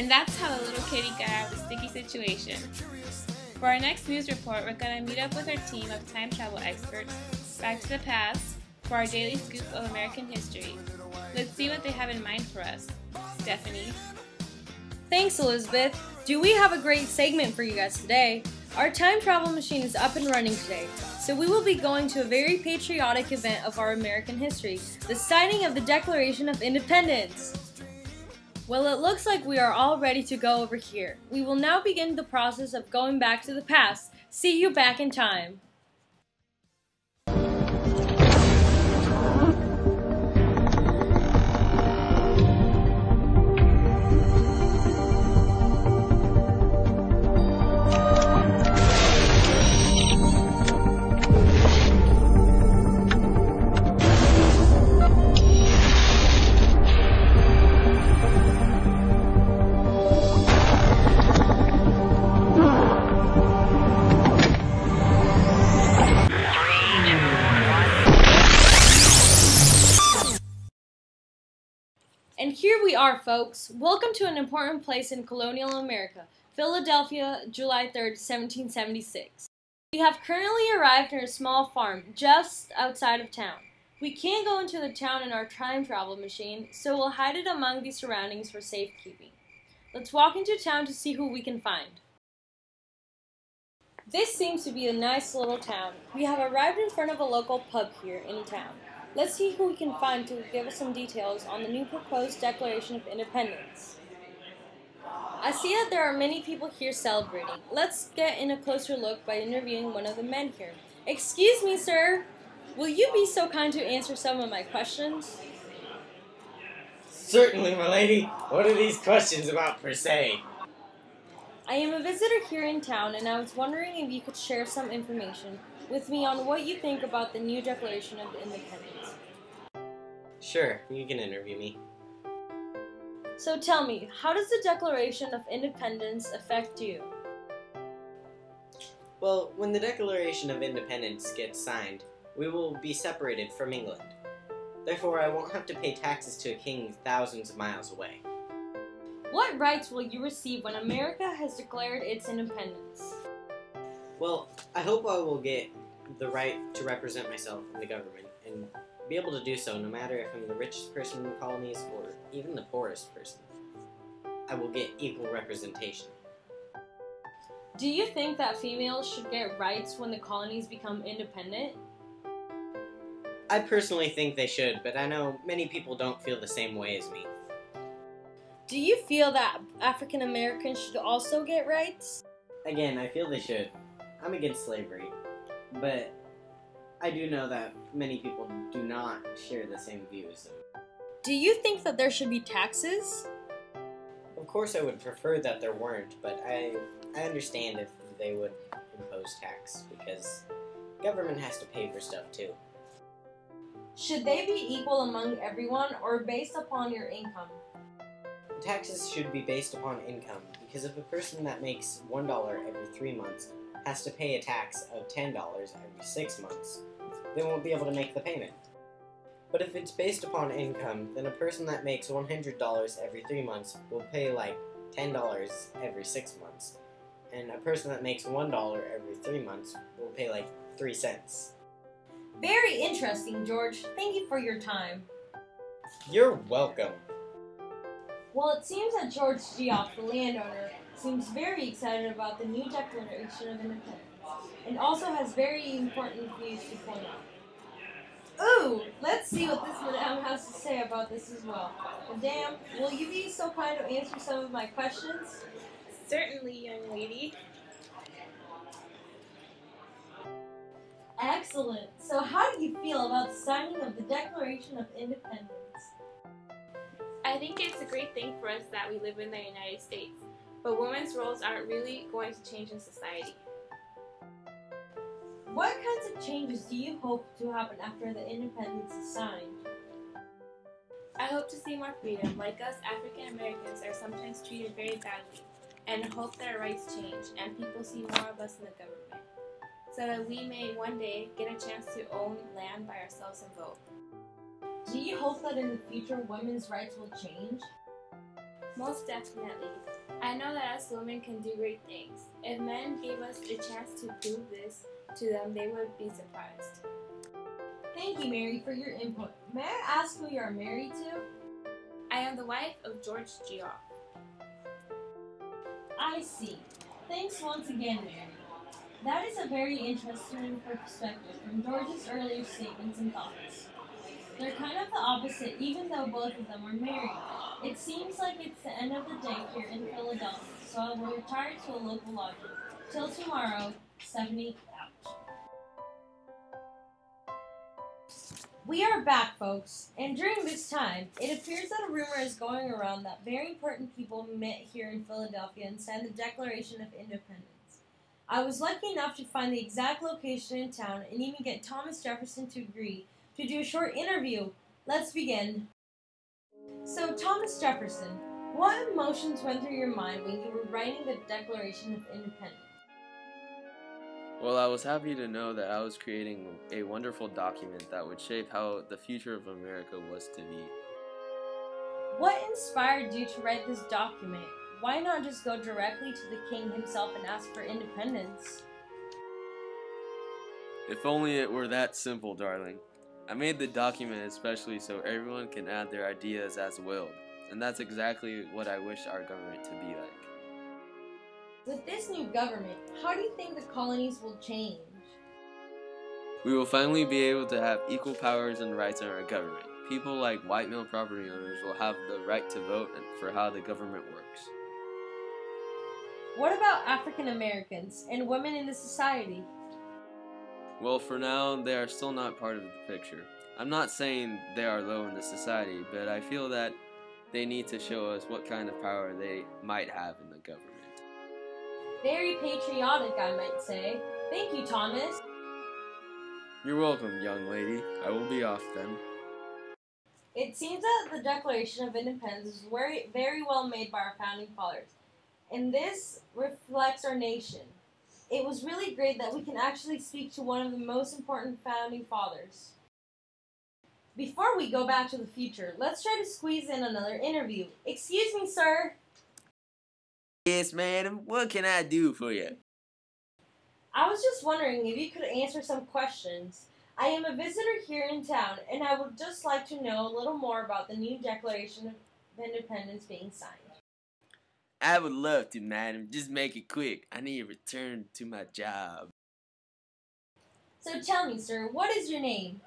And that's how the little kitty got out of a sticky situation. For our next news report, we're going to meet up with our team of time travel experts back to the past for our daily scoop of American history. Let's see what they have in mind for us. Stephanie. Thanks, Elizabeth. Do we have a great segment for you guys today? Our time travel machine is up and running today, so we will be going to a very patriotic event of our American history, the signing of the Declaration of Independence. Well, it looks like we are all ready to go over here. We will now begin the process of going back to the past. See you back in time. And here we are, folks. Welcome to an important place in colonial America, Philadelphia, July 3rd, 1776. We have currently arrived near a small farm just outside of town. We can't go into the town in our time travel machine, so we'll hide it among the surroundings for safekeeping. Let's walk into town to see who we can find. This seems to be a nice little town. We have arrived in front of a local pub here in town. Let's see who we can find to give us some details on the new proposed Declaration of Independence. I see that there are many people here celebrating. Let's get in a closer look by interviewing one of the men here. Excuse me, sir. Will you be so kind to answer some of my questions? Certainly, my lady. What are these questions about, per se? I am a visitor here in town, and I was wondering if you could share some information with me on what you think about the new Declaration of Independence. Sure, you can interview me. So tell me, how does the Declaration of Independence affect you? Well, when the Declaration of Independence gets signed, we will be separated from England. Therefore, I won't have to pay taxes to a king thousands of miles away. What rights will you receive when America has declared its independence? Well, I hope I will get the right to represent myself in the government and be able to do so no matter if I'm the richest person in the colonies or even the poorest person. I will get equal representation. Do you think that females should get rights when the colonies become independent? I personally think they should, but I know many people don't feel the same way as me. Do you feel that African Americans should also get rights? Again, I feel they should. I'm against slavery, but I do know that many people do not share the same views. Do you think that there should be taxes? Of course I would prefer that there weren't, but I understand if they would impose tax, because government has to pay for stuff too. Should they be equal among everyone or based upon your income? Taxes should be based upon income, because if a person that makes $1 every 3 months has to pay a tax of $10 every 6 months, they won't be able to make the payment. But if it's based upon income, then a person that makes $100 every 3 months will pay like $10 every 6 months, and a person that makes $1 every 3 months will pay like 3 cents. Very interesting, George. Thank you for your time. You're welcome. Well, it seems that George Geoff, the landowner, seems very excited about the new Declaration of Independence, and also has very important views to point out. Ooh, let's see what this madame has to say about this as well. Madame, will you be so kind to answer some of my questions? Certainly, young lady. Excellent. So how do you feel about the signing of the Declaration of Independence? I think it's a great thing for us that we live in the United States, but women's roles aren't really going to change in society. What kinds of changes do you hope to happen after the independence is signed? I hope to see more freedom. Like us, African Americans are sometimes treated very badly, and hope that our rights change and people see more of us in the government, so that we may one day get a chance to own land by ourselves and vote. Do you hope that in the future women's rights will change? Most definitely. I know that us women can do great things. If men gave us the chance to prove this to them, they would be surprised. Thank you, Mary, for your input. May I ask who you are married to? I am the wife of George Geoff. I see. Thanks once again, Mary. That is a very interesting perspective from George's earlier statements and thoughts. They're kind of the opposite, even though both of them are married. It seems like it's the end of the day here in Philadelphia, so I will retire to a local lodging. Till tomorrow, Stephanie out. We are back, folks, and during this time, it appears that a rumor is going around that very important people met here in Philadelphia and signed the Declaration of Independence. I was lucky enough to find the exact location in town and even get Thomas Jefferson to agree to do a short interview. Let's begin. So, Thomas Jefferson, what emotions went through your mind when you were writing the Declaration of Independence? Well, I was happy to know that I was creating a wonderful document that would shape how the future of America was to be. What inspired you to write this document? Why not just go directly to the king himself and ask for independence? If only it were that simple, darling. I made the document especially so everyone can add their ideas as willed, and that's exactly what I wish our government to be like. With this new government, how do you think the colonies will change? We will finally be able to have equal powers and rights in our government. People like white male property owners will have the right to vote for how the government works. What about African Americans and women in the society? Well, for now, they are still not part of the picture. I'm not saying they are low in the society, but I feel that they need to show us what kind of power they might have in the government. Very patriotic, I might say. Thank you, Thomas. You're welcome, young lady. I will be off then. It seems that the Declaration of Independence is very well made by our founding fathers, and this reflects our nation. It was really great that we can actually speak to one of the most important founding fathers. Before we go back to the future, let's try to squeeze in another interview. Excuse me, sir. Yes, madam. What can I do for you? I was just wondering if you could answer some questions. I am a visitor here in town, and I would just like to know a little more about the new Declaration of Independence being signed. I would love to, madam. Just make it quick. I need to return to my job. So tell me, sir, what is your name?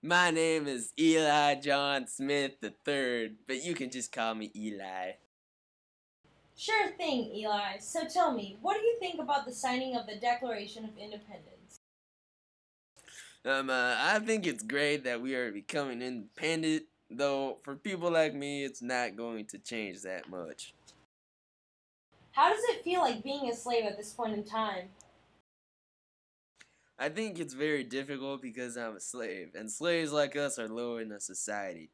My name is Eli John Smith III, but you can just call me Eli. Sure thing, Eli. So tell me, what do you think about the signing of the Declaration of Independence? I think it's great that we are becoming independent, though for people like me, it's not going to change that much. How does it feel like being a slave at this point in time? I think it's very difficult because I'm a slave, and slaves like us are low in the society.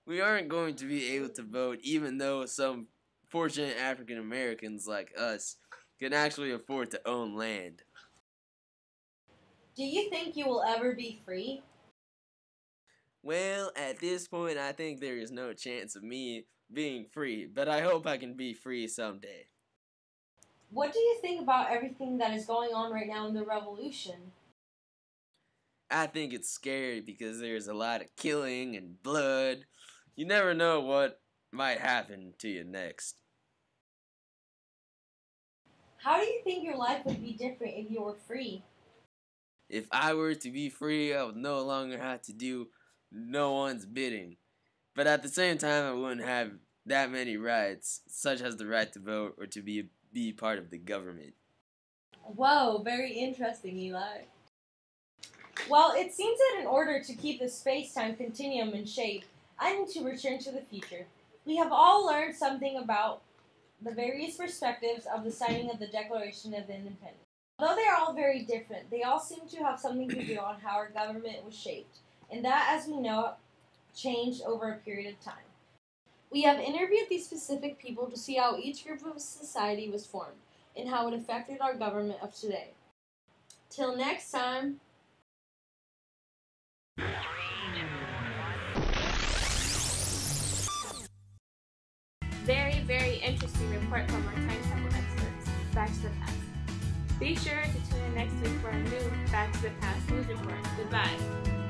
We aren't going to be able to vote even though some fortunate African Americans like us can actually afford to own land. Do you think you will ever be free? Well, at this point, I think there is no chance of me being free, but I hope I can be free someday. What do you think about everything that is going on right now in the revolution? I think it's scary because there's a lot of killing and blood. You never know what might happen to you next. How do you think your life would be different if you were free? If I were to be free, I would no longer have to do no one's bidding. But at the same time, I wouldn't have that many rights, such as the right to vote or to be part of the government. Whoa, very interesting, Eli. Well, it seems that in order to keep the space-time continuum in shape, I need to return to the future. We have all learned something about the various perspectives of the signing of the Declaration of Independence. Although they are all very different, they all seem to have something to do on how our government was shaped, and that, as we know, changed over a period of time. We have interviewed these specific people to see how each group of society was formed, and how it affected our government of today. Till next time. report from our time travel experts, Back to the Past. Be sure to tune in next week for a new Back to the Past news report. Goodbye.